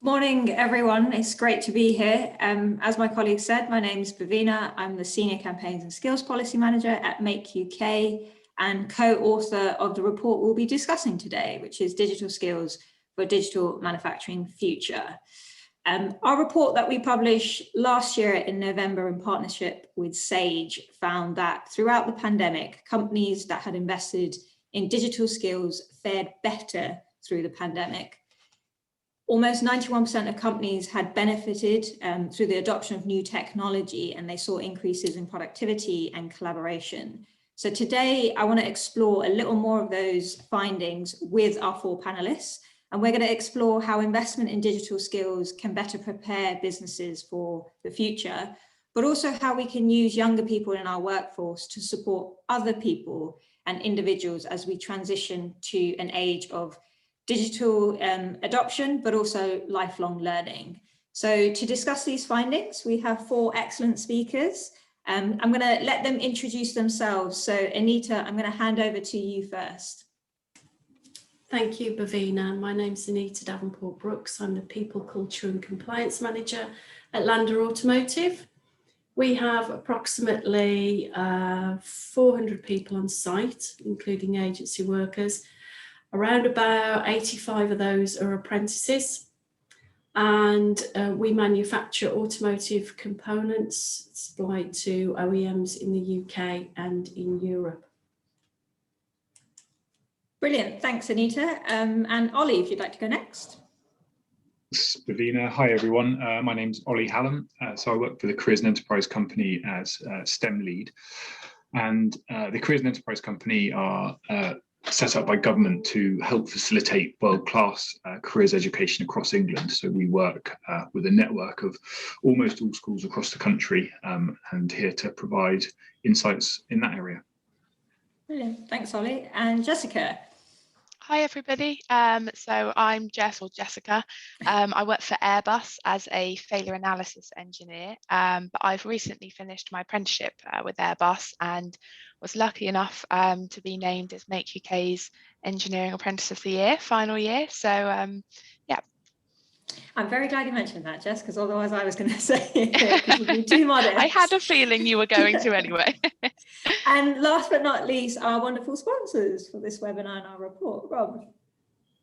Morning, everyone. It's great to be here. As my colleague said, my name is Bhavina. I'm the Senior Campaigns and Skills Policy Manager at Make UK and co-author of the report we'll be discussing today, which is Digital Skills for a Digital Manufacturing Future. Our report that we published last year in November in partnership with Sage found that throughout the pandemic, companies that had invested in digital skills fared better through the pandemic. Almost 91% of companies had benefited through the adoption of new technology, and they saw increases in productivity and collaboration. So today I want to explore a little more of those findings with our four panelists, and we're going to explore how investment in digital skills can better prepare businesses for the future, but also how we can use younger people in our workforce to support other people and individuals as we transition to an age of digital adoption, but also lifelong learning. So to discuss these findings, we have four excellent speakers. I'm going to let them introduce themselves. So Anita, I'm going to hand over to you first. Thank you, Bhavina. My name's Anita Davenport-Brooks. I'm the People, Culture and Compliance Manager at Lander Automotive. We have approximately 400 people on site, including agency workers. Around about 85 of those are apprentices, and we manufacture automotive components supplied to OEMs in the UK and in Europe. Brilliant, thanks Anita. And Ollie, if you'd like to go next. Thanks, Bhavina. Hi everyone, my name's Ollie Hallam. So I work for the Careers and Enterprise Company as STEM lead, and the Careers and Enterprise Company are set up by government to help facilitate world-class careers education across England. So we work with a network of almost all schools across the country and here to provide insights in that area. Brilliant, thanks Ollie. And Jessica. Hi everybody, so I'm Jess or Jessica. I work for Airbus as a failure analysis engineer, but I've recently finished my apprenticeship with Airbus and was lucky enough to be named as Make UK's Engineering Apprentice of the Year, final year. So yeah. I'm very glad you mentioned that, Jess, because otherwise I was going to say it because you'd be too modest. I had a feeling you were going to anyway. And last but not least, our wonderful sponsors for this webinar and our report. Rob.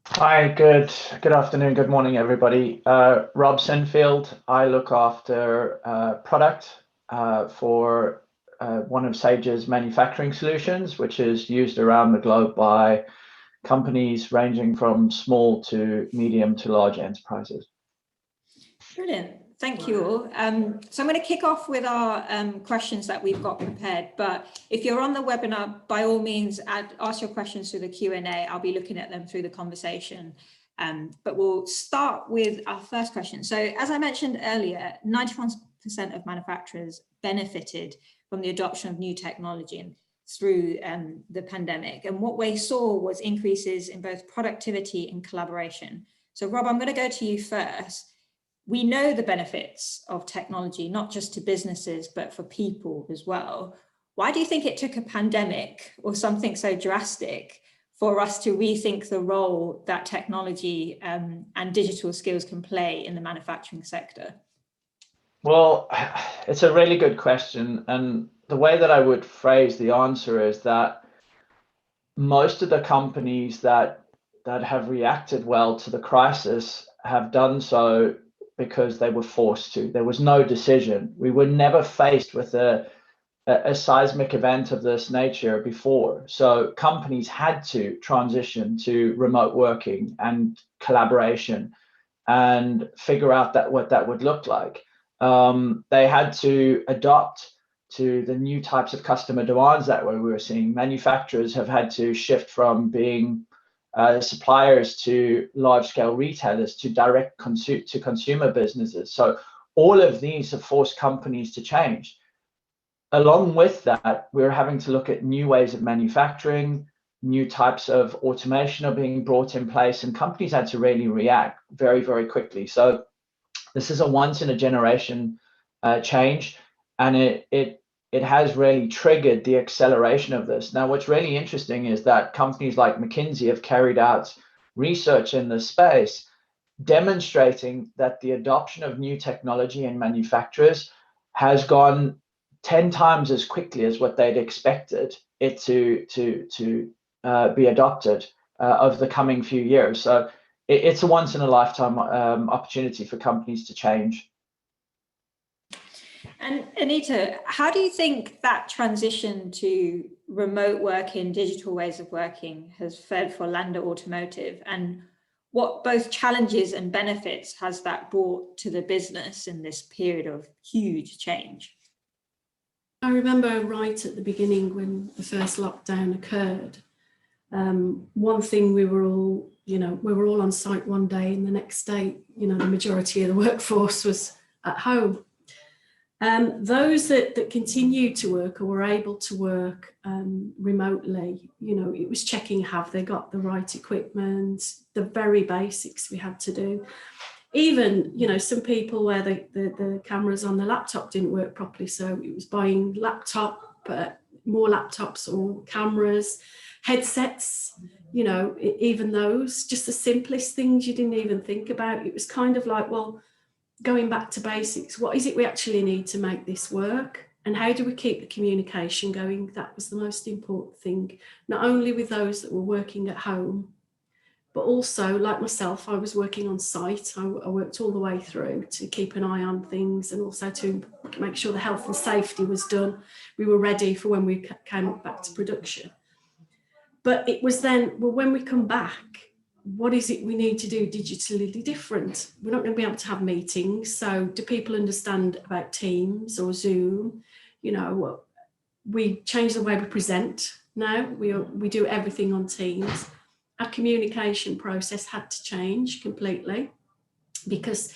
Hi, good afternoon, good morning, everybody. Rob Sinfield. I look after product for one of Sage's manufacturing solutions, which is used around the globe by companies ranging from small to medium to large enterprises. Brilliant. Thank you all. So I'm going to kick off with our questions that we've got prepared, but if you're on the webinar, by all means, ask your questions through the Q&A. I'll be looking at them through the conversation. But we'll start with our first question. So as I mentioned earlier, 91% of manufacturers benefited from the adoption of new technology through the pandemic. And what we saw was increases in both productivity and collaboration. So Rob, I'm going to go to you first. We know the benefits of technology, not just to businesses, but for people as well. Why do you think it took a pandemic or something so drastic for us to rethink the role that technology and digital skills can play in the manufacturing sector? Well, it's a really good question. And the way that I would phrase the answer is that most of the companies that have reacted well to the crisis have done so because they were forced to. There was no decision. We were never faced with a seismic event of this nature before. So companies had to transition to remote working and collaboration and figure out what that would look like. They had to adopt to the new types of customer demands that we were seeing. Manufacturers have had to shift from being suppliers to large-scale retailers to direct to consumer businesses. So all of these have forced companies to change. Along with that, we're having to look at new ways of manufacturing, new types of automation are being brought in place, and companies had to really react very, very quickly. So this is a once-in-a-generation change, and it has really triggered the acceleration of this. Now, what's really interesting is that companies like McKinsey have carried out research in this space demonstrating that the adoption of new technology in manufacturers has gone 10 times as quickly as what they'd expected it to be adopted over the coming few years. So it's a once in a lifetime opportunity for companies to change. And Anita, how do you think that transition to remote working, digital ways of working has fared for Lander Automotive, and what both challenges and benefits has that brought to the business in this period of huge change? I remember right at the beginning when the first lockdown occurred, one thing we were all on site one day, and the next day, the majority of the workforce was at home. Those that continued to work or were able to work remotely, it was checking, have they got the right equipment, the very basics we had to do. Even, some people where the cameras on the laptop didn't work properly, so it was buying more laptops or cameras, headsets, even those, just the simplest things you didn't even think about. It was kind of like, well, going back to basics, what is it we actually need to make this work? And how do we keep the communication going? That was the most important thing, not only with those that were working at home, but also, like myself, I was working on site. I worked all the way through to keep an eye on things and also to make sure the health and safety was done. We were ready for when we came back to production. But it was then, well, when we come back, what is it we need to do digitally different? We're not going to be able to have meetings. So do people understand about Teams or Zoom? We change the way we present now. We do everything on Teams. Our communication process had to change completely because,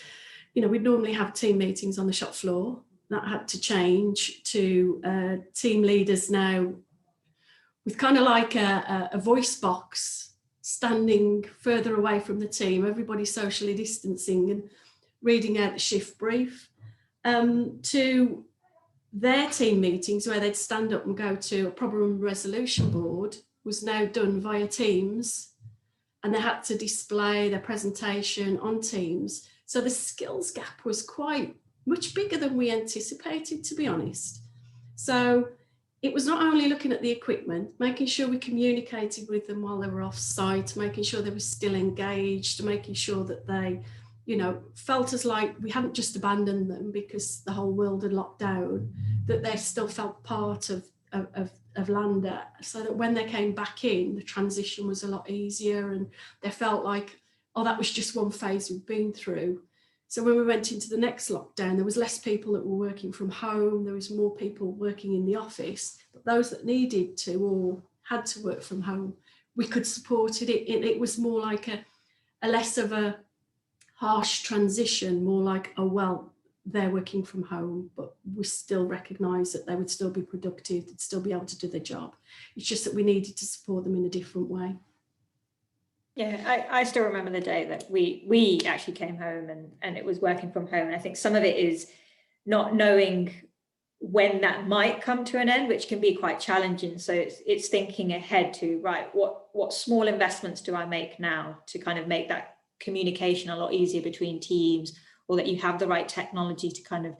we'd normally have team meetings on the shop floor. That had to change to team leaders now with kind of like a voice box standing further away from the team, everybody socially distancing and reading out the shift brief, to their team meetings where they'd stand up and go to a problem resolution board was now done via Teams, and they had to display their presentation on Teams. So the skills gap was quite much bigger than we anticipated, to be honest. So it was not only looking at the equipment, making sure we communicated with them while they were off site, making sure they were still engaged, making sure that they, felt as like we hadn't just abandoned them because the whole world had locked down, that they still felt part of Lander, so that when they came back in, the transition was a lot easier and they felt like, oh, that was just one phase we've been through. So when we went into the next lockdown, there was less people that were working from home, there was more people working in the office, but those that needed to or had to work from home, we could support it. It was more like a less of a harsh transition, more like, oh, well, they're working from home, but we still recognise that they would still be productive, they'd still be able to do their job. It's just that we needed to support them in a different way. Yeah, I still remember the day that we actually came home and it was working from home. And I think some of it is not knowing when that might come to an end, which can be quite challenging. So it's thinking ahead to, right, what small investments do I make now to kind of make that communication a lot easier between teams, or that you have the right technology to kind of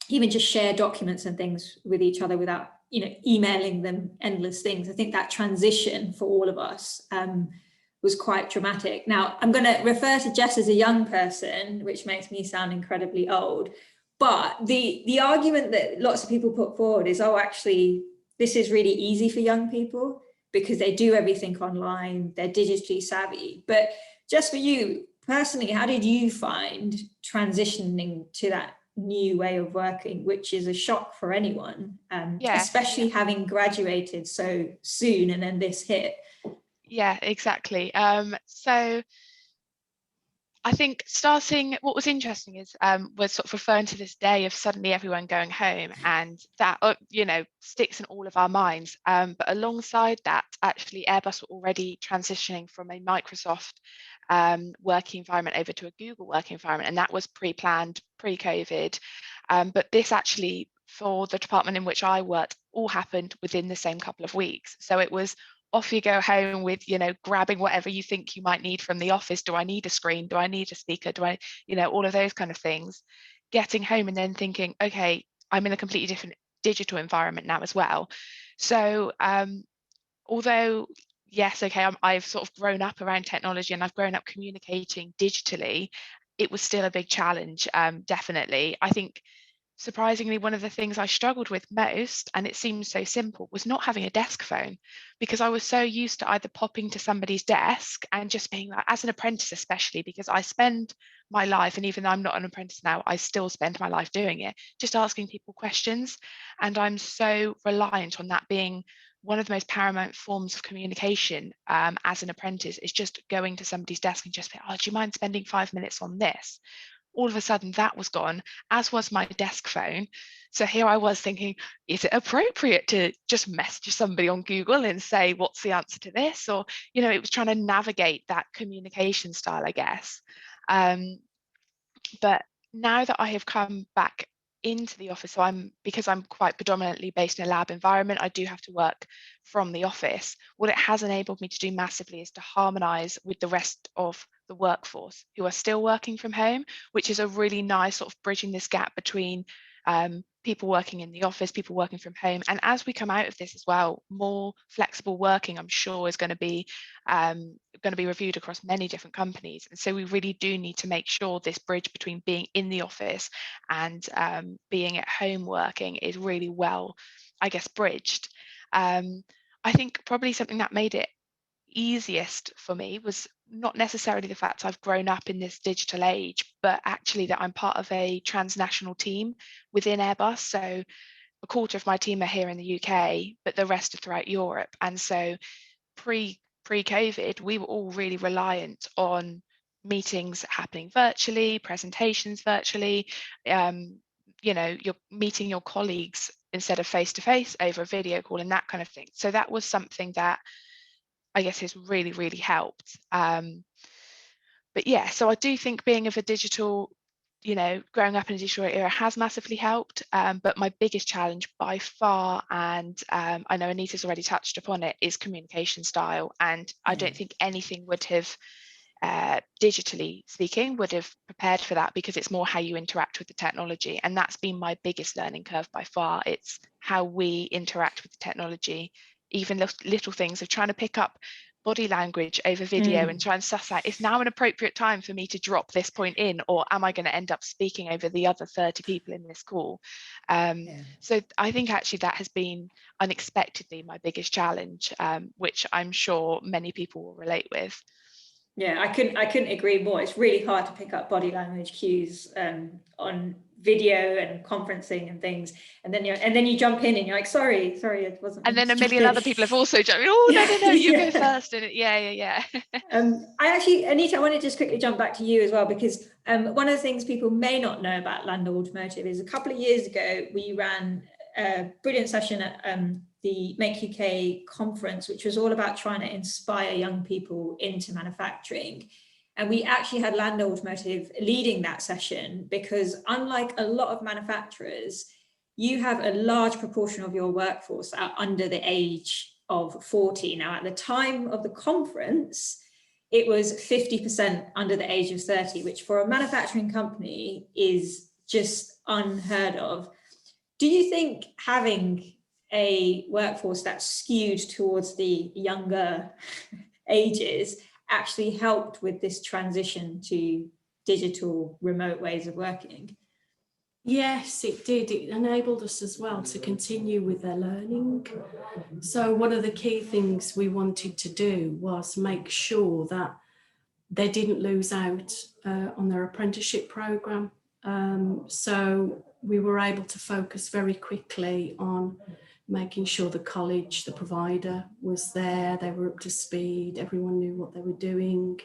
even just share documents and things with each other without emailing them endless things. I think that transition for all of us was quite dramatic. Now, I'm going to refer to Jess as a young person, which makes me sound incredibly old. But the argument that lots of people put forward is, oh, actually, this is really easy for young people because they do everything online, they're digitally savvy. But just for you personally, how did you find transitioning to that new way of working, which is a shock for anyone, especially having graduated so soon and then this hit? Yeah, exactly. So I think what was interesting is was sort of referring to this day of suddenly everyone going home, and that sticks in all of our minds. But alongside that, actually Airbus were already transitioning from a Microsoft working environment over to a Google working environment, and that was pre-planned, pre-COVID. But this actually, for the department in which I worked, all happened within the same couple of weeks. So it was off you go home with, you know, grabbing whatever you think you might need from the office. Do I need a screen? Do I need a speaker? Do I, you know, all of those kind of things. Getting home and then thinking, okay, I'm in a completely different digital environment now as well. So although, yes, okay, I've sort of grown up around technology and I've grown up communicating digitally, it was still a big challenge, definitely. I think surprisingly, one of the things I struggled with most, and it seems so simple, was not having a desk phone, because I was so used to either popping to somebody's desk and just being like, as an apprentice especially, because I spend my life, and even though I'm not an apprentice now, I still spend my life doing it, just asking people questions. And I'm so reliant on that being one of the most paramount forms of communication as an apprentice, is just going to somebody's desk and just be, oh, do you mind spending 5 minutes on this? All of a sudden that was gone, as was my desk phone. So here I was thinking, is it appropriate to just message somebody on Google and say, what's the answer to this? Or, you know, it was trying to navigate that communication style, I guess. But now that I have come back into the office, so because I'm quite predominantly based in a lab environment, I do have to work from the office. What it has enabled me to do massively is to harmonise with the rest of the workforce who are still working from home, which is a really nice sort of bridging this gap between people working in the office, people working from home. And as we come out of this as well, more flexible working, I'm sure, is going to be reviewed across many different companies. And so we really do need to make sure this bridge between being in the office and being at home working is really well, I guess, bridged. I think probably something that made it easiest for me was not necessarily the fact I've grown up in this digital age, but actually that I'm part of a transnational team within Airbus. So a quarter of my team are here in the UK, but the rest are throughout Europe. And so pre-COVID, we were all really reliant on meetings happening virtually, presentations virtually, you know, you're meeting your colleagues instead of face-to-face over a video call and that kind of thing. So that was something that I guess has really, really helped. But yeah, so I do think being of a digital, you know, growing up in a digital era has massively helped. But my biggest challenge by far, and I know Anita's already touched upon it, is communication style. And I don't think anything would have, digitally speaking, would have prepared for that, because it's more how you interact with the technology. And that's been my biggest learning curve by far. It's how we interact with the technology, even little things of trying to pick up body language over video and try and suss out, is now an appropriate time for me to drop this point in, or am I going to end up speaking over the other 30 people in this call? So I think actually that has been unexpectedly my biggest challenge, which I'm sure many people will relate with. Yeah, I couldn't agree more. It's really hard to pick up body language cues on video and conferencing and things, and then you jump in and you're like, sorry, it wasn't. And then a million other people have also jumped in. Oh, no, you go first. And yeah. I actually, Anita, I want to just quickly jump back to you as well, because one of the things people may not know about Land Automotive is a couple of years ago we ran a brilliant session at the Make UK conference, which was all about trying to inspire young people into manufacturing. And we actually had Land Automotive leading that session, because unlike a lot of manufacturers, you have a large proportion of your workforce that are under the age of 40. Now, at the time of the conference, it was 50% under the age of 30, which for a manufacturing company is just unheard of. Do you think having a workforce that's skewed towards the younger ages actually helped with this transition to digital remote ways of working? Yes, it did. It enabled us as well to continue with their learning. So one of the key things we wanted to do was make sure that they didn't lose out on their apprenticeship programme. So we were able to focus very quickly on making sure the college, the provider, was there, they were up to speed, everyone knew what they were doing.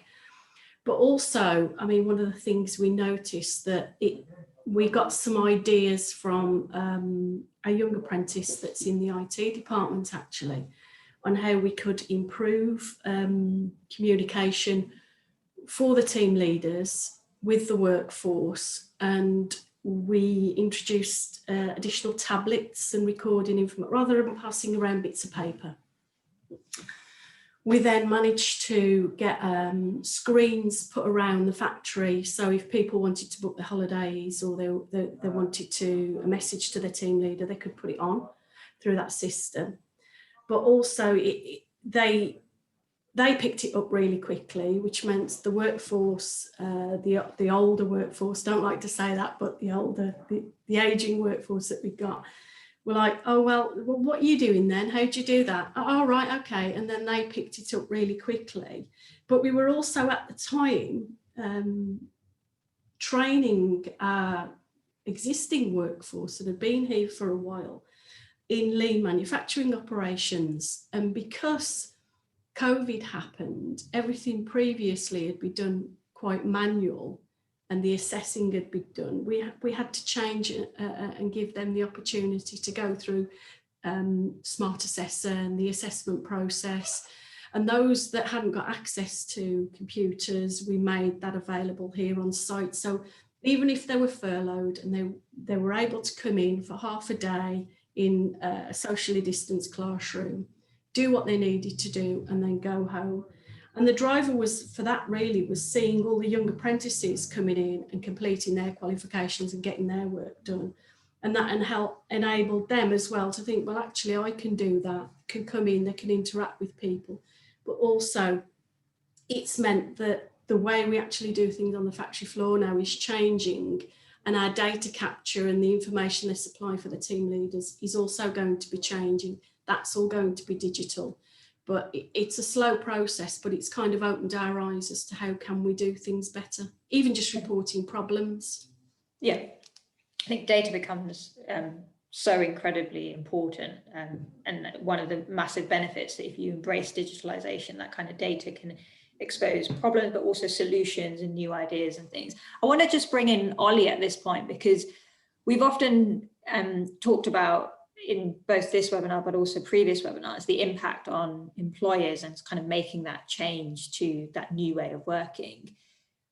But also, I mean, one of the things we noticed that we got some ideas from a young apprentice that's in the IT department actually, on how we could improve communication for the team leaders with the workforce. And we introduced additional tablets and recording information rather than passing around bits of paper. We then managed to get screens put around the factory, so if people wanted to book their holidays or they wanted a message to their team leader, they could put it on through that system. But also they picked it up really quickly, which meant the workforce, the older workforce, don't like to say that, but the aging workforce that we've got, were like, oh, well, what are you doing then? How'd you do that? Oh, right, okay. And then they picked it up really quickly. But we were also at the time training our existing workforce that had been here for a while in lean manufacturing operations. And because COVID happened, everything previously had been done quite manual, and the assessing had been done. We had to change and give them the opportunity to go through Smart Assessor and the assessment process. And those that hadn't got access to computers, we made that available here on site. So even if they were furloughed and they were able to come in for half a day in a socially distanced classroom, do what they needed to do, and then go home. And the driver was seeing all the young apprentices coming in and completing their qualifications and getting their work done. And that enabled them as well to think, well, actually, I can do that, can come in, they can interact with people. But also, it's meant that the way we actually do things on the factory floor now is changing, and our data capture and the information they supply for the team leaders is also going to be changing. That's all going to be digital. But it's a slow process, but it's kind of opened our eyes as to how can we do things better, even just reporting problems. Yeah, I think data becomes so incredibly important, and one of the massive benefits that if you embrace digitalization, that kind of data can expose problems, but also solutions and new ideas and things. I want to just bring in Ollie at this point, because we've often talked about, in both this webinar but also previous webinars, the impact on employers and kind of making that change to that new way of working.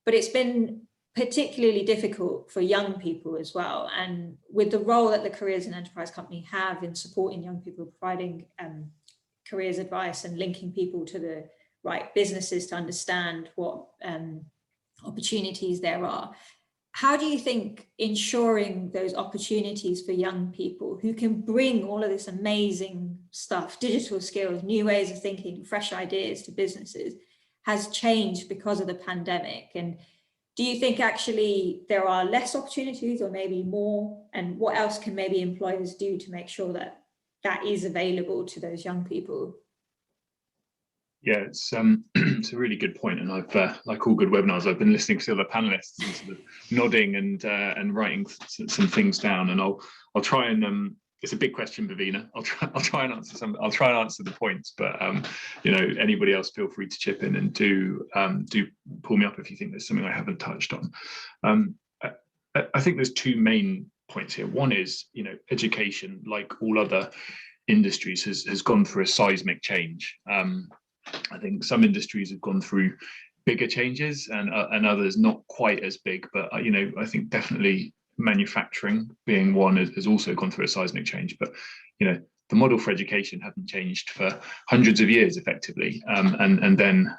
But it's been particularly difficult for young people as well. And with the role that the Careers and Enterprise Company have in supporting young people, providing careers advice and linking people to the right businesses to understand what opportunities there are, how do you think ensuring those opportunities for young people who can bring all of this amazing stuff, digital skills, new ways of thinking, fresh ideas to businesses, has changed because of the pandemic? And do you think actually there are less opportunities or maybe more? And what else can maybe employers do to make sure that that is available to those young people? Yeah, it's it's a really good point, and I've like all good webinars, I've been listening to the other panelists and sort of nodding and writing some things down, and I'll try and it's a big question, Bhavina. I'll try and answer some. I'll try and answer the points, but you know, anybody else, feel free to chip in and do pull me up if you think there's something I haven't touched on. I think there's two main points here. One is, you know, education, like all other industries, has gone through a seismic change. I think some industries have gone through bigger changes and others not quite as big, but you know, I think definitely manufacturing being one has also gone through a seismic change. But you know, the model for education hadn't changed for hundreds of years effectively, and then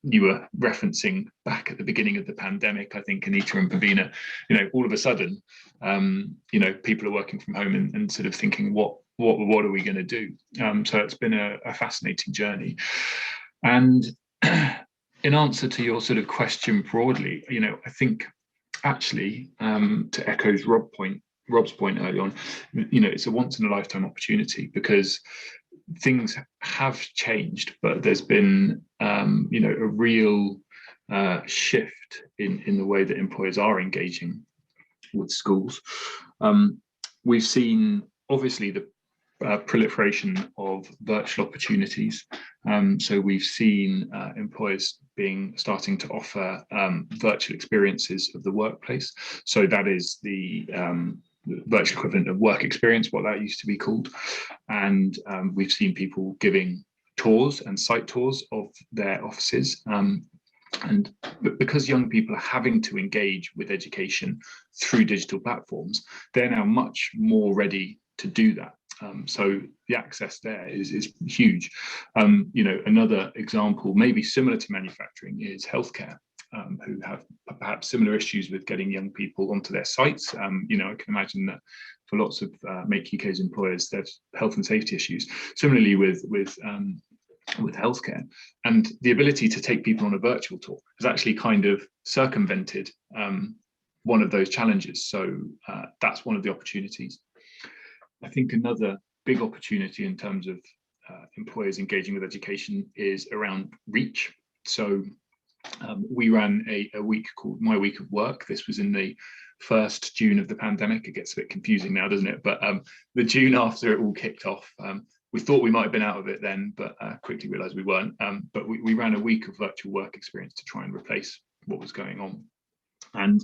you were referencing back at the beginning of the pandemic, I think, Anita and Bhavina, you know, all of a sudden, you know, people are working from home and sort of thinking, what are we going to do? So it's been a fascinating journey. And in answer to your sort of question broadly, you know, I think actually, to echo Rob's point early on, you know, it's a once in a lifetime opportunity, because things have changed, but there's been, you know, a real shift in the way that employers are engaging with schools. We've seen, obviously, the proliferation of virtual opportunities. So we've seen employers starting to offer virtual experiences of the workplace. So that is the virtual equivalent of work experience, what that used to be called. And we've seen people giving tours and site tours of their offices. And because young people are having to engage with education through digital platforms, they're now much more ready to do that. So the access there is huge. Another example, maybe similar to manufacturing, is healthcare, who have perhaps similar issues with getting young people onto their sites. I can imagine that for lots of Make UK's employers, there's health and safety issues. Similarly with healthcare, and the ability to take people on a virtual tour has actually kind of circumvented one of those challenges. So that's one of the opportunities. I think another big opportunity in terms of employers engaging with education is around reach. So we ran a week called My Week of Work. This was in the first June of the pandemic. It gets a bit confusing now, doesn't it? But the June after it all kicked off, we thought we might have been out of it then, but quickly realized we weren't. But we ran a week of virtual work experience to try and replace what was going on. And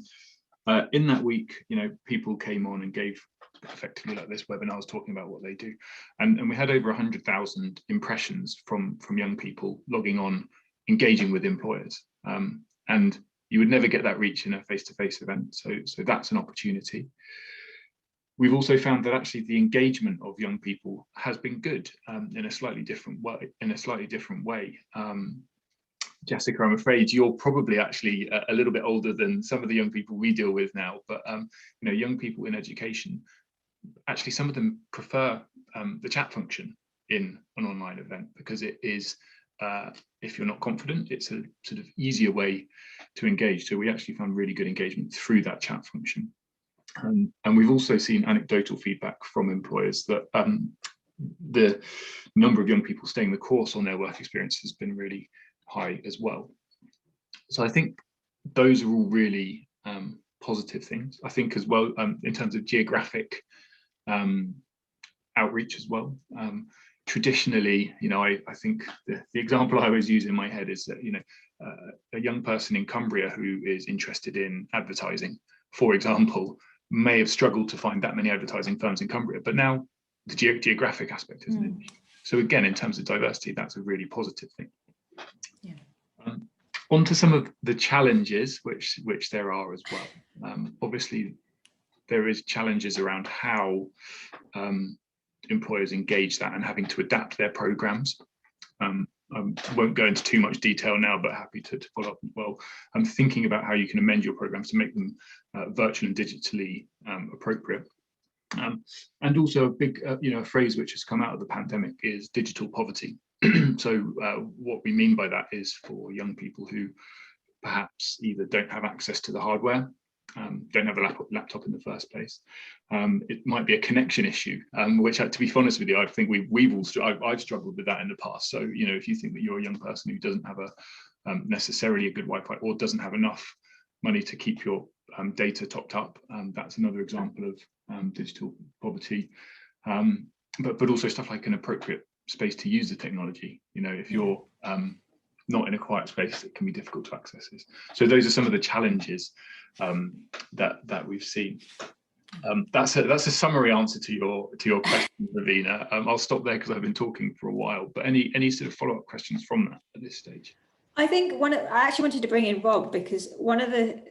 in that week, people came on and gave effectively like this webinars talking about what they do. And we had over 100,000 impressions from young people logging on, engaging with employers. And you would never get that reach in a face-to-face event. So that's an opportunity. We've also found that actually the engagement of young people has been good in a slightly different way. Jessica, I'm afraid you're probably actually a little bit older than some of the young people we deal with now, but young people in education, actually some of them prefer the chat function in an online event, because it is, if you're not confident, it's a sort of easier way to engage. So we actually found really good engagement through that chat function. And we've also seen anecdotal feedback from employers that the number of young people staying the course on their work experience has been really high as well. So I think those are all really positive things. I think as well, in terms of geographic outreach as well. Traditionally, I think the example I always use in my head is that, a young person in Cumbria who is interested in advertising, for example, may have struggled to find that many advertising firms in Cumbria, but now the geographic aspect isn't an issue. So again, in terms of diversity, that's a really positive thing. Yeah. On to some of the challenges, which there are as well. Obviously, there is challenges around how employers engage that and having to adapt their programs. I won't go into too much detail now, but happy to follow up as well. I'm thinking about how you can amend your programs to make them virtual and digitally appropriate. And also a big, a phrase which has come out of the pandemic is digital poverty. So what we mean by that is for young people who perhaps either don't have access to the hardware, don't have a laptop in the first place. It might be a connection issue, which, to be honest with you, I think I've struggled with that in the past. So, if you think that you're a young person who doesn't have necessarily a good Wi-Fi or doesn't have enough money to keep your data topped up, that's another example of digital poverty. But also stuff like an appropriate space to use the technology. If you're not in a quiet space, it can be difficult to access this. So those are some of the challenges that we've seen. That's a summary answer to your question, Ravina. I'll stop there because I've been talking for a while. But any sort of follow-up questions from that at this stage? I think I actually wanted to bring in Rob, because one of the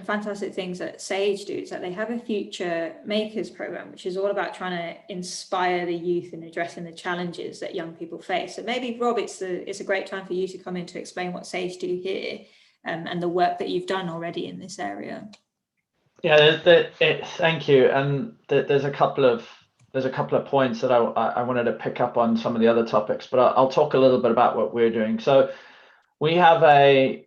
fantastic things that Sage do is that they have a Future Makers program, which is all about trying to inspire the youth in addressing the challenges that young people face. So maybe, Rob, it's a great time for you to come in to explain what Sage do here and the work that you've done already in this area. Yeah, thank you. And there's a couple of points that I wanted to pick up on some of the other topics, but I'll talk a little bit about what we're doing. So we have a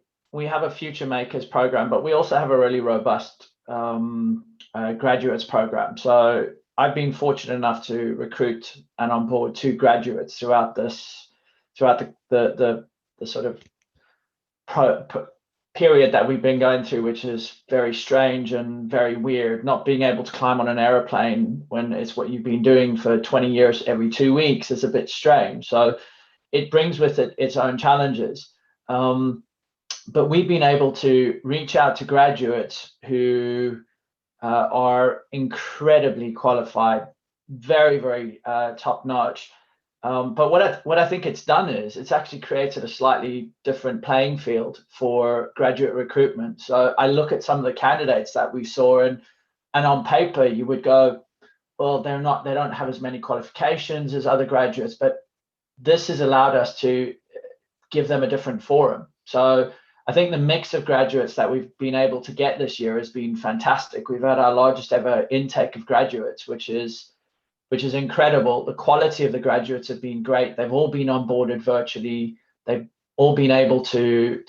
Future Makers program, but we also have a really robust graduates program. So I've been fortunate enough to recruit and onboard 2 graduates throughout the sort of period that we've been going through, which is very strange and very weird. Not being able to climb on an aeroplane when it's what you've been doing for 20 years every 2 weeks is a bit strange. So it brings with it its own challenges. But we've been able to reach out to graduates who are incredibly qualified, very, very top notch. But what I think it's done is it's actually created a slightly different playing field for graduate recruitment. So I look at some of the candidates that we saw, and on paper you would go, well, they don't have as many qualifications as other graduates, but this has allowed us to give them a different forum. So I think the mix of graduates that we've been able to get this year has been fantastic. We've had our largest ever intake of graduates, which is incredible. The quality of the graduates have been great. They've all been onboarded virtually. They've all been able to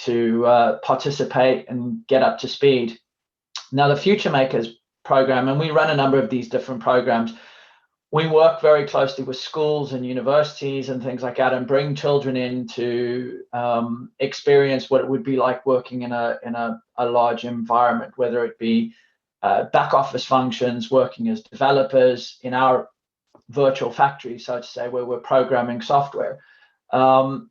participate and get up to speed. Now, the Future Makers program, and we run a number of these different programs, we work very closely with schools and universities and things like that, and bring children in to experience what it would be like working in a large environment, whether it be back office functions, working as developers in our virtual factory, so to say, where we're programming software.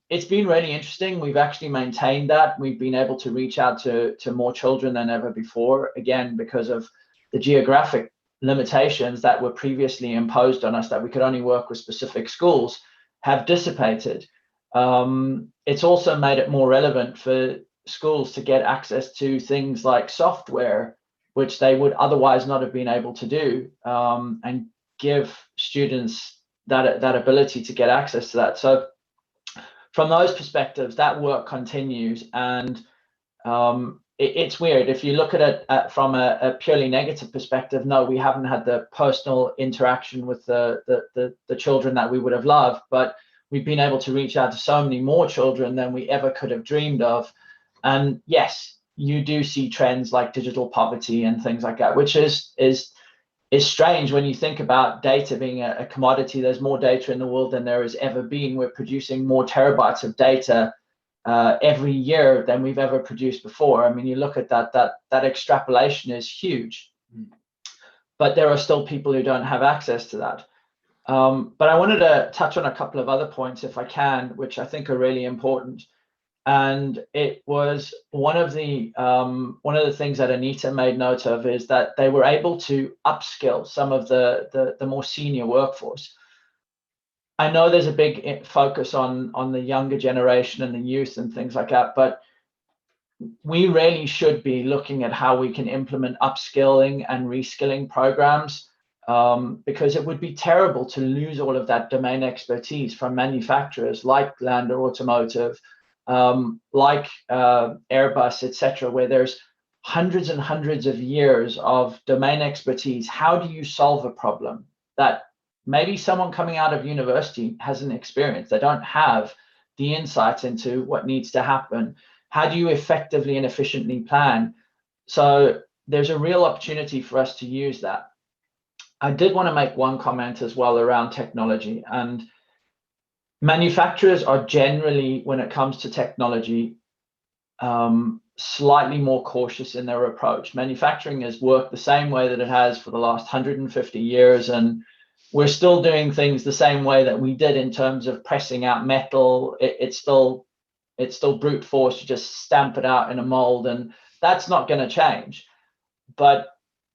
It's been really interesting. We've actually maintained that. We've been able to reach out to more children than ever before, again, because of the geographic limitations that were previously imposed on us, that we could only work with specific schools, have dissipated. It's also made it more relevant for schools to get access to things like software, which they would otherwise not have been able to do, and give students that ability to get access to that. So from those perspectives, that work continues, and it's weird. If you look at it from a purely negative perspective, no, we haven't had the personal interaction with the children that we would have loved, but we've been able to reach out to so many more children than we ever could have dreamed of. And yes, you do see trends like digital poverty and things like that, which is strange when you think about data being a commodity. There's more data in the world than there has ever been. We're producing more terabytes of data every year than we've ever produced before. I mean, you look at that extrapolation is huge, but there are still people who don't have access to that. But I wanted to touch on a couple of other points, if I can, which I think are really important. And it was one of the things that Anita made note of is that they were able to upskill some of the more senior workforce. I know there's a big focus on the younger generation and the youth and things like that, but we really should be looking at how we can implement upskilling and reskilling programs, because it would be terrible to lose all of that domain expertise from manufacturers like Lander Automotive, like Airbus, etc., where there's hundreds and hundreds of years of domain expertise. How do you solve a problem that maybe someone coming out of university hasn't experienced? They don't have the insights into what needs to happen. How do you effectively and efficiently plan? So there's a real opportunity for us to use that. I did want to make one comment as well around technology. And manufacturers are generally, when it comes to technology, slightly more cautious in their approach. Manufacturing has worked the same way that it has for the last 150 years, and we're still doing things the same way that we did in terms of pressing out metal. It's still brute force to just stamp it out in a mold, and that's not going to change. But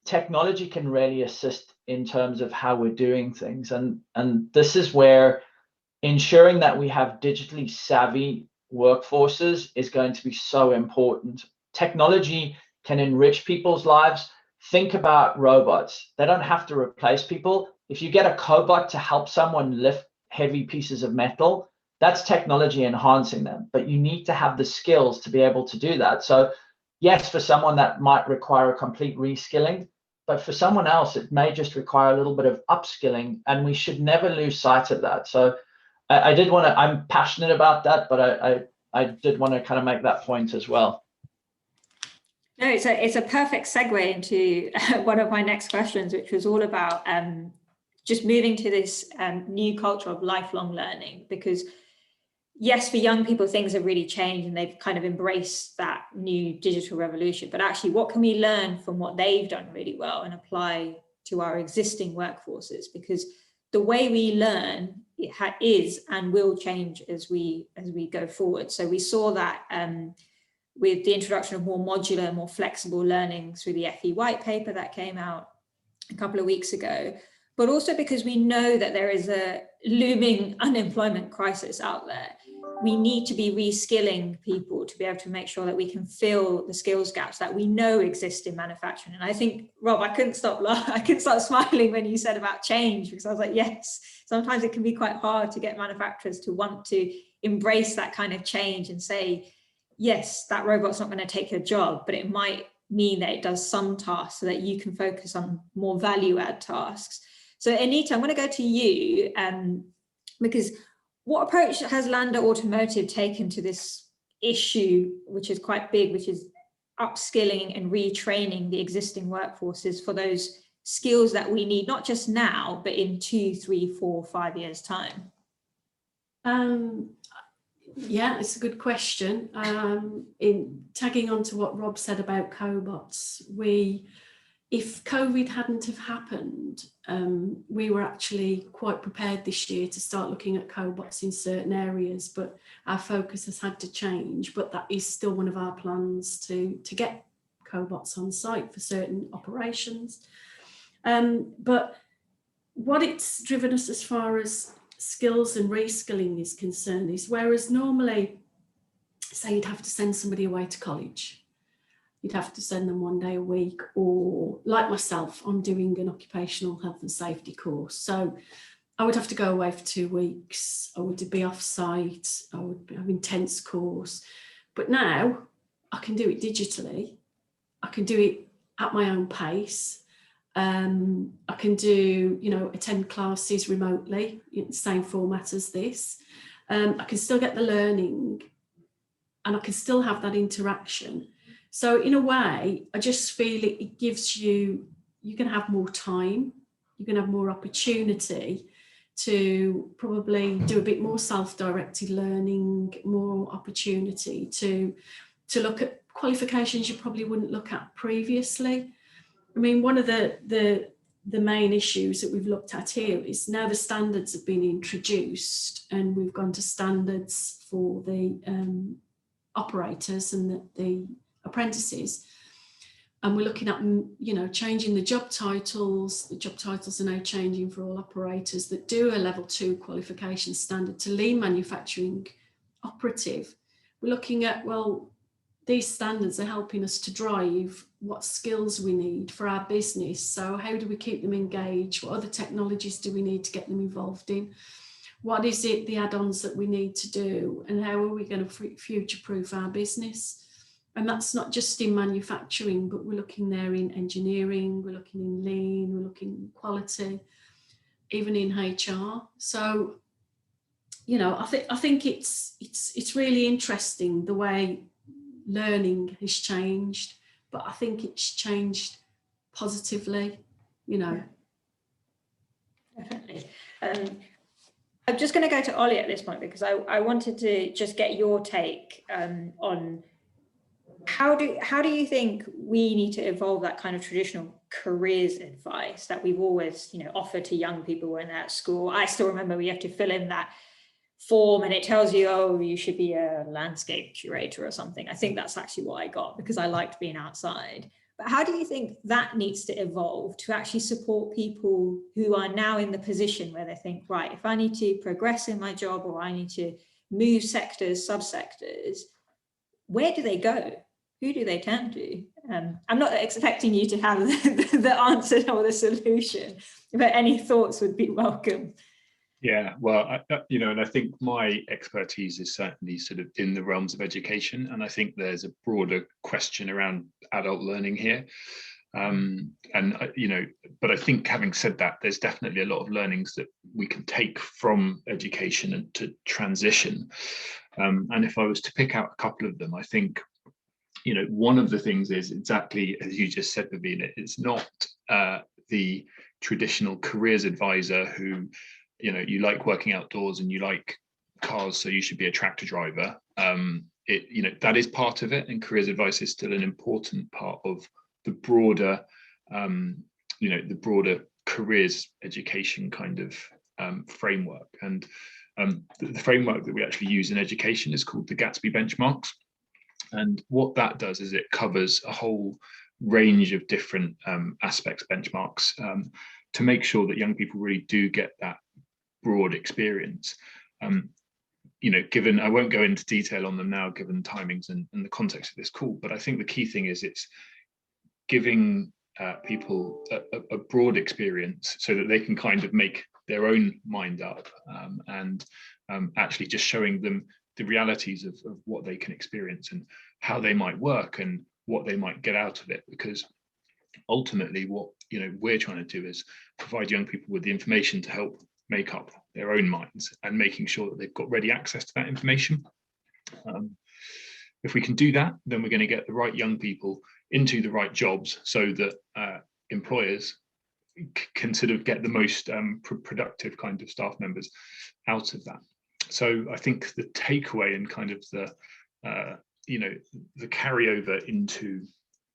technology can really assist in terms of how we're doing things, and this is where ensuring that we have digitally savvy workforces is going to be so important. Technology can enrich people's lives. Think about robots. They don't have to replace people. If you get a cobot to help someone lift heavy pieces of metal, that's technology enhancing them, but you need to have the skills to be able to do that. So yes, for someone that might require a complete reskilling, but for someone else, it may just require a little bit of upskilling, and we should never lose sight of that. So I did want to, I'm passionate about that, but I did want to kind of make that point as well. No, it's a perfect segue into one of my next questions, which was all about just moving to this new culture of lifelong learning, because yes, for young people, things have really changed and they've kind of embraced that new digital revolution, but actually what can we learn from what they've done really well and apply to our existing workforces? Because the way we learn is and will change as we go forward. So we saw that with the introduction of more modular, more flexible learning through the FE white paper that came out a couple of weeks ago, but also because we know that there is a looming unemployment crisis out there. we need to be reskilling people to be able to make sure that we can fill the skills gaps that we know exist in manufacturing. And I think, Rob, I couldn't stop smiling when you said about change, because I was like, yes, sometimes it can be quite hard to get manufacturers to want to embrace that kind of change and say, yes, that robot's not going to take your job, but it might mean that it does some tasks so that you can focus on more value add tasks. So Anita, I'm going to go to you, because what approach has Landa Automotive taken to this issue, which is quite big, which is upskilling and retraining the existing workforces for those skills that we need, not just now, but in 2, 3, 4, 5 years' time? Yeah, it's a good question. In tagging on to what Rob said about cobots, if COVID hadn't have happened, we were actually quite prepared this year to start looking at cobots in certain areas, but our focus has had to change. But that is still one of our plans to get cobots on site for certain operations. But what it's driven us as far as skills and reskilling is concerned is, whereas normally, say you'd have to send somebody away to college, you'd have to send them 1 day a week, or like myself, I'm doing an occupational health and safety course. So I would have to go away for 2 weeks. I would be off site. I would have an intense course. But now I can do it digitally. I can do it at my own pace. I can do, attend classes remotely in the same format as this. I can still get the learning and I can still have that interaction. So in a way, I just feel it gives you can have more time, you can have more opportunity to probably do a bit more self-directed learning, more opportunity to look at qualifications you probably wouldn't look at previously. I mean, one of the main issues that we've looked at here is now the standards have been introduced and we've gone to standards for the operators and the apprentices. And we're looking at, changing the job titles. The job titles are now changing for all operators that do a level 2 qualification standard to lean manufacturing operative. We're looking at, well, these standards are helping us to drive what skills we need for our business. So how do we keep them engaged? What other technologies do we need to get them involved in? What is it, the add-ons that we need to do? And how are we going to future-proof our business? And that's not just in manufacturing, but we're looking there in engineering, we're looking in lean, we're looking in quality, even in HR. So, I think it's really interesting the way learning has changed, but I think it's changed positively, Definitely. I'm just going to go to Ollie at this point, because I wanted to just get your take on how do you think we need to evolve that kind of traditional careers advice that we've always offered to young people when they're at school. I still remember we have to fill in that form and it tells you, oh, you should be a landscape curator or something. I think that's actually what I got because I liked being outside. But how do you think that needs to evolve to actually support people who are now in the position where they think, right, if I need to progress in my job or I need to move sectors, subsectors, where do they go? Who do they turn to? I'm not expecting you to have the answer or the solution, but any thoughts would be welcome. Yeah, well, and I think my expertise is certainly sort of in the realms of education, and I think there's a broader question around adult learning here. But I think having said that, there's definitely a lot of learnings that we can take from education and to transition. And if I was to pick out a couple of them, I think, one of the things is exactly as you just said, Bhavina, it's not the traditional careers advisor who, you like working outdoors and you like cars, so you should be a tractor driver. That is part of it, and careers advice is still an important part of the broader, the broader careers education kind of framework. And the framework that we actually use in education is called the Gatsby benchmarks. And what that does is it covers a whole range of different aspects, benchmarks, to make sure that young people really do get that broad experience. given, I won't go into detail on them now, given timings and the context of this call, but I think the key thing is it's giving people a broad experience so that they can kind of make their own mind up, and actually just showing them the realities of what they can experience and how they might work and what they might get out of it. Because ultimately what we're trying to do is provide young people with the information to help make up their own minds and making sure that they've got ready access to that information. If we can do that, then we're going to get the right young people into the right jobs so that employers can sort of get the most productive kind of staff members out of that. So I think the takeaway and kind of the the carryover into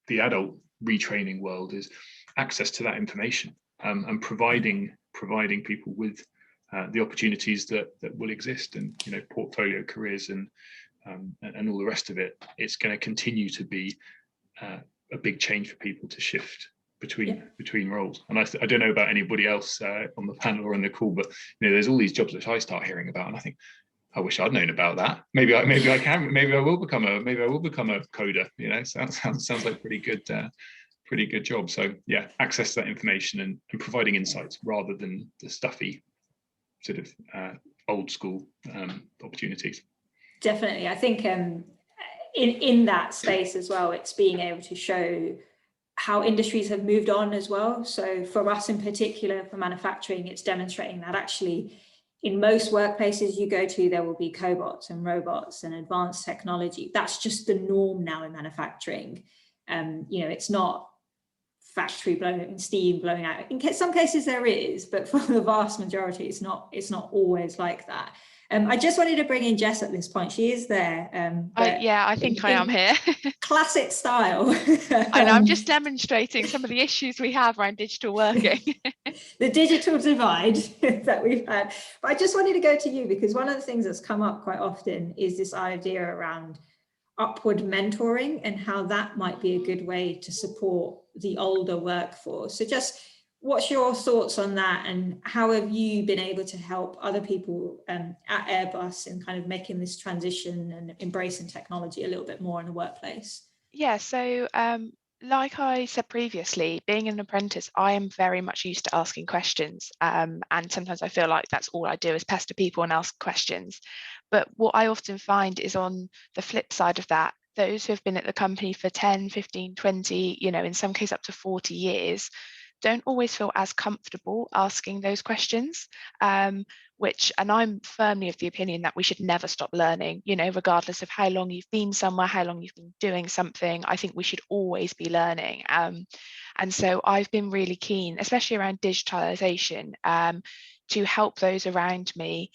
the adult retraining world is access to that information, and providing people with the opportunities that will exist, and portfolio careers and all the rest of it. It's going to continue to be a big change for people to shift between roles. And I don't know about anybody else on the panel or on the call, but there's all these jobs which I start hearing about, and I think, I wish I'd known about that. Maybe I will become a coder. Sounds like pretty good job. So yeah, access to that information and providing insights rather than the stuffy sort of old school opportunities. Definitely. I think in that space as well, it's being able to show how industries have moved on as well. So for us in particular, for manufacturing, it's demonstrating that actually in most workplaces you go to, there will be cobots and robots and advanced technology. That's just the norm now in manufacturing. It's not factory blowing steam blowing out. In some cases there is, but for the vast majority, it's not always like that. I just wanted to bring in Jess at this point. She is there. I think I am here. Classic style. I know, I'm just demonstrating some of the issues we have around digital working. The digital divide that we've had. But I just wanted to go to you, because one of the things that's come up quite often is this idea around upward mentoring and how that might be a good way to support the older workforce. So just what's your thoughts on that, and how have you been able to help other people at Airbus in kind of making this transition and embracing technology a little bit more in the workplace? Yeah, so like I said previously, being an apprentice, I am very much used to asking questions, and sometimes I feel like that's all I do is pester people and ask questions. But what I often find is, on the flip side of that, those who have been at the company for 10, 15, 20, in some cases up to 40 years, don't always feel as comfortable asking those questions, and I'm firmly of the opinion that we should never stop learning, regardless of how long you've been somewhere, how long you've been doing something. I think we should always be learning. And so I've been really keen, especially around digitalization, to help those around me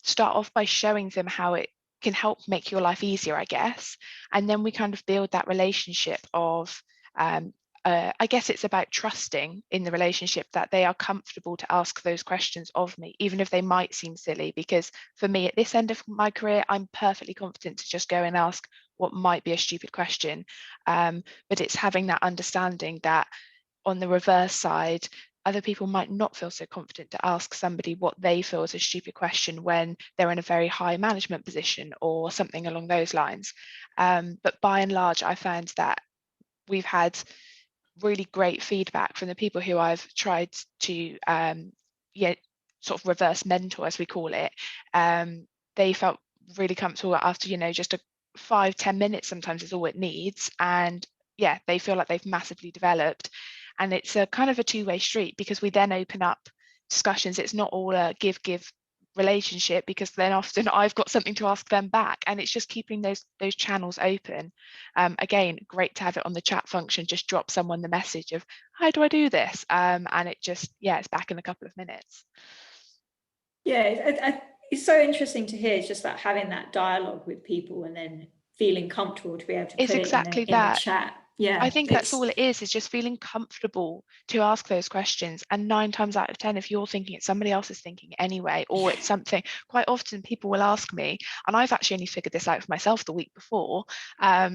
start off by showing them how it can help make your life easier, I guess. And then we kind of build that relationship of I guess it's about trusting in the relationship, that they are comfortable to ask those questions of me, even if they might seem silly. Because for me, at this end of my career, I'm perfectly confident to just go and ask what might be a stupid question. But it's having that understanding that on the reverse side, other people might not feel so confident to ask somebody what they feel is a stupid question when they're in a very high management position or something along those lines. But by and large, I found that we've had really great feedback from the people who I've tried to sort of reverse mentor, as we call it. They felt really comfortable after just a 5-10 minutes sometimes is all it needs, and yeah, they feel like they've massively developed. And it's a kind of a two-way street, because we then open up discussions. It's not all a give relationship, because then often I've got something to ask them back, and it's just keeping those channels open. Again, great to have it on the chat function. Just drop someone the message of, how do I do this? And it just, it's back in a couple of minutes. Yeah, it's so interesting to hear. It's just about having that dialogue with people and then feeling comfortable to be able to put it in the chat. Yeah, I think that's all it is just feeling comfortable to ask those questions. And 9 times out of 10, if you're thinking it, somebody else is thinking anyway, or it's something, quite often people will ask me, and I've actually only figured this out for myself the week before.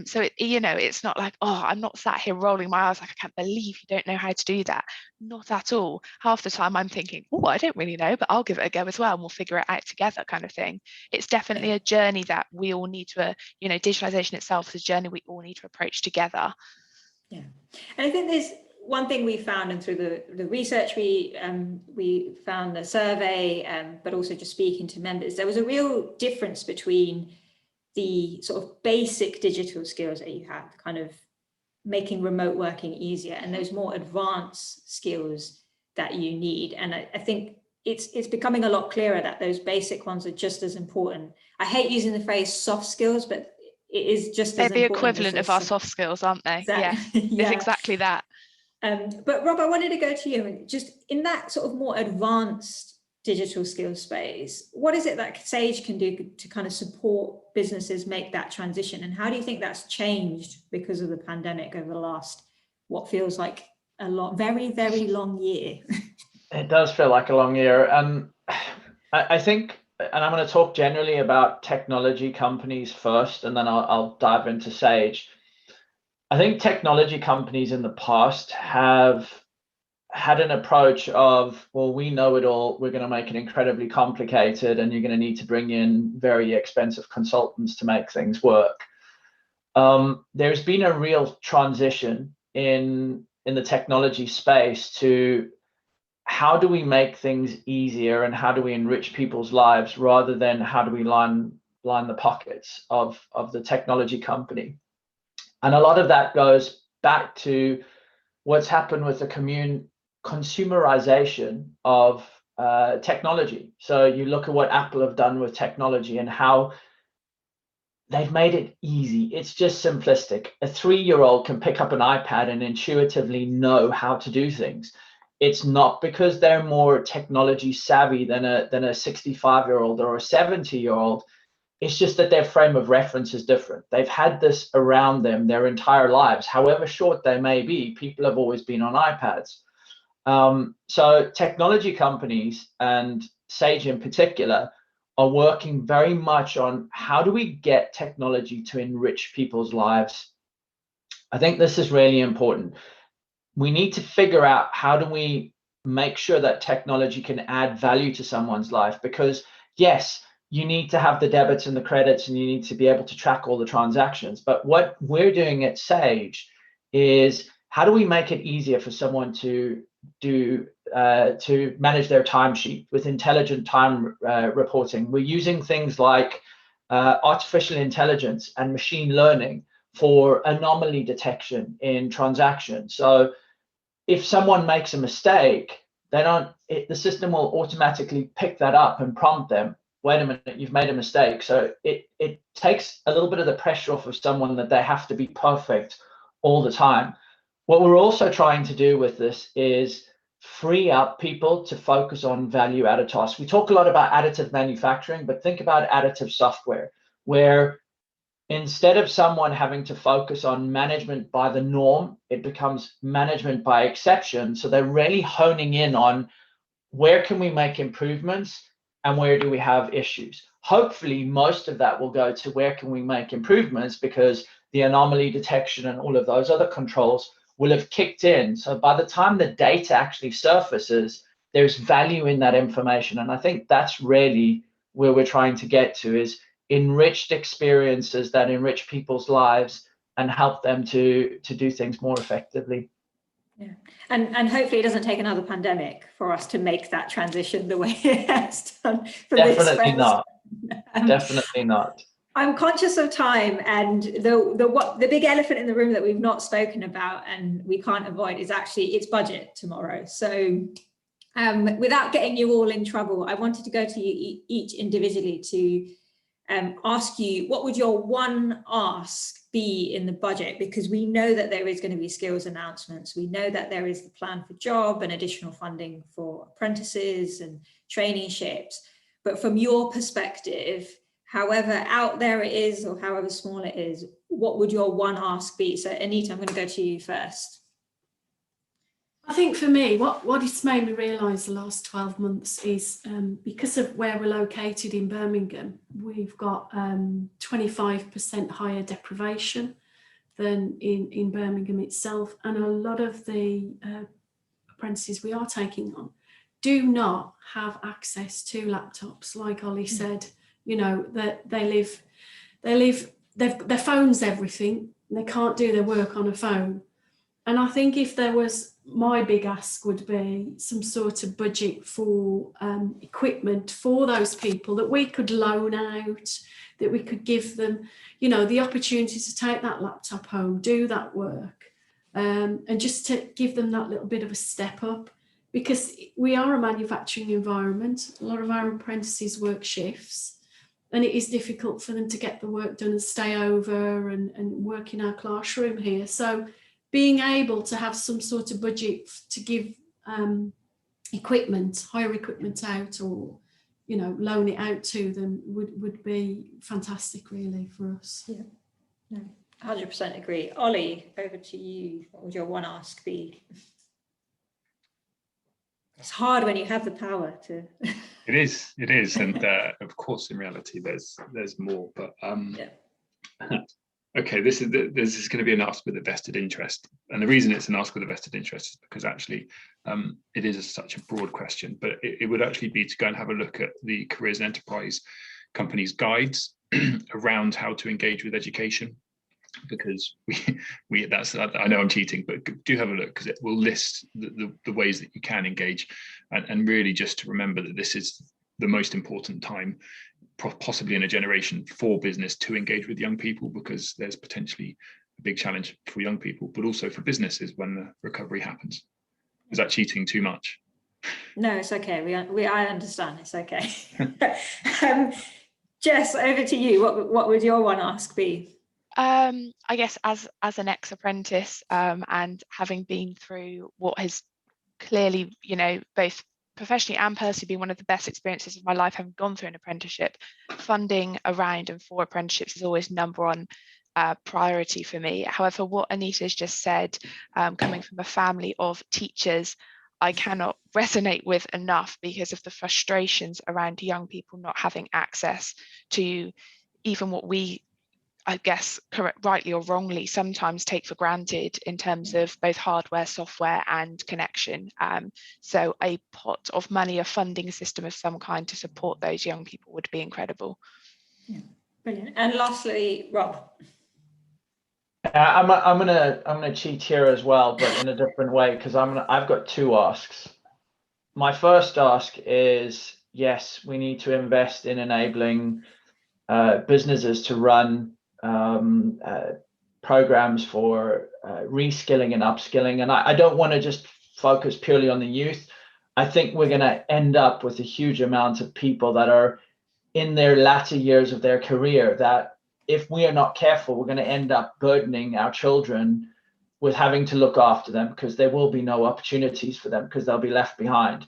So, it's not like, oh, I'm not sat here rolling my eyes like, I can't believe you don't know how to do that. Not at all. Half the time I'm thinking, oh, I don't really know, but I'll give it a go as well, and we'll figure it out together, kind of thing. It's definitely a journey that we all need to, digitalization itself is a journey we all need to approach together. Yeah, and I think there's one thing we found, and through the research we found the survey, but also just speaking to members, there was a real difference between the sort of basic digital skills that you have, kind of making remote working easier, and those more advanced skills that you need. And I think it's becoming a lot clearer that those basic ones are just as important. I hate using the phrase soft skills, but it is just They're as the important. equivalent of our soft skills, aren't they? Exactly. Yeah, it's exactly that. But Rob, I wanted to go to you, just in that sort of more advanced digital skills space, what is it that Sage can do to kind of support businesses make that transition? And how do you think that's changed because of the pandemic over the last, what feels like a very, very long year? It does feel like a long year. I think, and I'm going to talk generally about technology companies first, and then I'll dive into Sage. I think technology companies in the past have had an approach of, well, we know it all, we're going to make it incredibly complicated, and you're going to need to bring in very expensive consultants to make things work. There's been a real transition in the technology space to how do we make things easier and how do we enrich people's lives, rather than how do we line the pockets of the technology company. And a lot of that goes back to what's happened with the consumerization of technology. So you look at what Apple have done with technology and how they've made it easy. It's just simplistic. A 3-year-old can pick up an iPad and intuitively know how to do things. It's not because they're more technology savvy than a 65-year-old or a 70-year-old. It's just that their frame of reference is different. They've had this around them their entire lives, however short they may be. People have always been on iPads. So technology companies, and Sage in particular, are working very much on how do we get technology to enrich people's lives. I think this is really important. We need to figure out how do we make sure that technology can add value to someone's life, because yes, you need to have the debits and the credits, and you need to be able to track all the transactions. But what we're doing at Sage is, how do we make it easier for someone to manage their timesheet with intelligent time reporting? We're using things like artificial intelligence and machine learning for anomaly detection in transactions. So if someone makes a mistake, the system will automatically pick that up and prompt them, wait a minute, you've made a mistake. So it takes a little bit of the pressure off of someone that they have to be perfect all the time. What we're also trying to do with this is free up people to focus on value-added tasks. We talk a lot about additive manufacturing, but think about additive software, where instead of someone having to focus on management by the norm, it becomes management by exception. So they're really honing in on where can we make improvements and where do we have issues. Hopefully, most of that will go to where can we make improvements, because the anomaly detection and all of those other controls will have kicked in. So by the time the data actually surfaces, there's value in that information. And I think that's really where we're trying to get to, is enriched experiences that enrich people's lives and help them to do things more effectively. Yeah, and hopefully it doesn't take another pandemic for us to make that transition the way it has done for Definitely this not. Definitely not. I'm conscious of time, and the big elephant in the room that we've not spoken about and we can't avoid is actually it's budget tomorrow. So without getting you all in trouble, I wanted to go to you each individually to ask you, what would your one ask be in the budget? Because we know that there is going to be skills announcements. We know that there is the plan for job and additional funding for apprentices and traineeships. But from your perspective, however out there it is or however small it is, what would your one ask be? So Anita, I'm going to go to you first. I think for me, what it's made me realise the last 12 months is because of where we're located in Birmingham, we've got 25% higher deprivation than in Birmingham itself. And a lot of the apprentices we are taking on do not have access to laptops. Like Ollie said, you know, that their phone's everything. They can't do their work on a phone. And I think if there was, my big ask would be some sort of budget for equipment for those people that we could loan out, that we could give them, you know, the opportunity to take that laptop home, do that work, and just to give them that little bit of a step up, because we are a manufacturing environment. A lot of our apprentices work shifts, and it is difficult for them to get the work done and stay over and work in our classroom here. So being able to have some sort of budget to give equipment, hire equipment out, or, you know, loan it out to them would be fantastic, really, for us. Yeah, no, 100% agree. Ollie, over to you. What would your one ask be? It's hard when you have the power to. It is, and of course, in reality, there's more. But okay, this is going to be an ask with a vested interest, and the reason it's an ask with a vested interest is because actually it is such a broad question. But it would actually be to go and have a look at the careers and enterprise companies' guides around how to engage with education, because we that's, I know I'm cheating, but do have a look, because it will list the ways that you can engage, and really just to remember that this is the most important time possibly in a generation for business to engage with young people, because there's potentially a big challenge for young people, but also for businesses when the recovery happens. Is that cheating too much? No, it's okay. I understand. It's okay. Jess, over to you. What would your one ask be? I guess as an ex-apprentice and having been through what has clearly, you know, both professionally and personally been one of the best experiences of my life, having gone through an apprenticeship, funding around and for apprenticeships is always number one priority for me. However, what Anita's just said, coming from a family of teachers, I cannot resonate with enough, because of the frustrations around young people not having access to even what we, I guess, rightly or wrongly, sometimes take for granted in terms of both hardware, software and connection. So a pot of money, a funding system of some kind to support those young people would be incredible. Yeah, brilliant. And lastly, Rob. I'm gonna cheat here as well, but in a different way, because I've got two asks. My first ask is, yes, we need to invest in enabling businesses to run programs for reskilling and upskilling. And I don't want to just focus purely on the youth. I think we're going to end up with a huge amount of people that are in their latter years of their career, that if we are not careful, we're going to end up burdening our children with having to look after them, because there will be no opportunities for them, because they'll be left behind.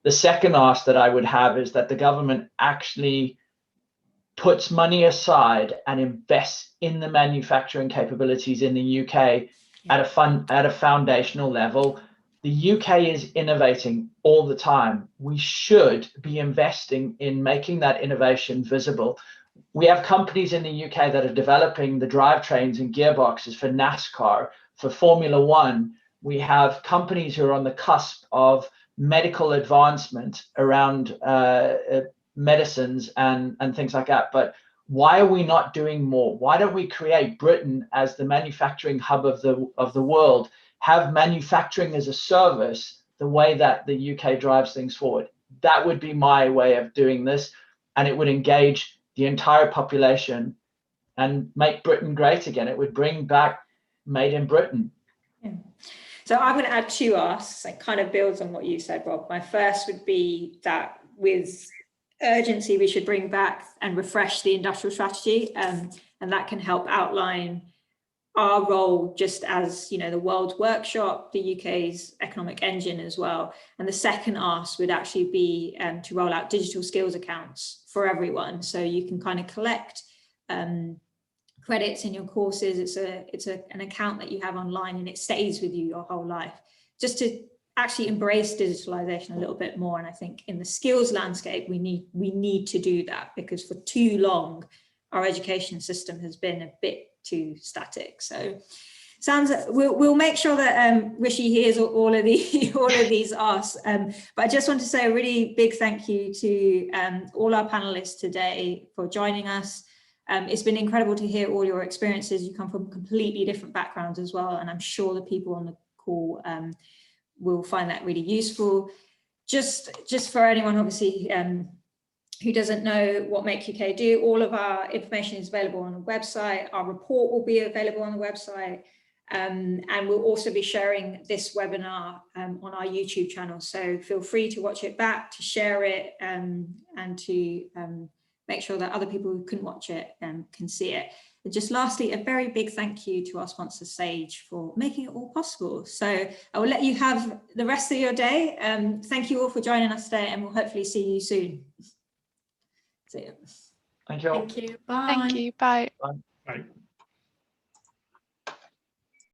The second ask that I would have is that the government actually puts money aside and invests in the manufacturing capabilities in the UK at a foundational level. The UK is innovating all the time. We should be investing in making that innovation visible. We have companies in the UK that are developing the drivetrains and gearboxes for NASCAR, for Formula One. We have companies who are on the cusp of medical advancement around medicines and things like that. But why are we not doing more? Why don't we create Britain as the manufacturing hub of the world, have manufacturing as a service, the way that the UK drives things forward? That would be my way of doing this, and it would engage the entire population and make Britain great again. It would bring back Made in Britain. Yeah. So I'm going to add two asks. It kind of builds on what you said, Rob. My first would be that with urgency, we should bring back and refresh the industrial strategy, and that can help outline our role just as, you know, the World Workshop, the UK's economic engine as well. And the second ask would actually be to roll out digital skills accounts for everyone. So you can kind of collect credits in your courses. It's an account that you have online and it stays with you your whole life, just to actually embrace digitalization a little bit more. And I think in the skills landscape, we need to do that, because for too long, our education system has been a bit too static. So we'll make sure that Rishi hears all of these asks. But I just want to say a really big thank you to all our panelists today for joining us. It's been incredible to hear all your experiences. You come from completely different backgrounds as well, and I'm sure the people on the call will find that really useful. Just for anyone, obviously, who doesn't know what Make UK do, all of our information is available on the website. Our report will be available on the website. And we'll also be sharing this webinar on our YouTube channel. So feel free to watch it back, to share it, and to make sure that other people who couldn't watch it can see it. And just lastly, a very big thank you to our sponsor Sage for making it all possible. So I will let you have the rest of your day. Thank you all for joining us today, and we'll hopefully see you soon. See you. Thank you all. Thank you. Bye. Thank you. Bye. Bye. Right.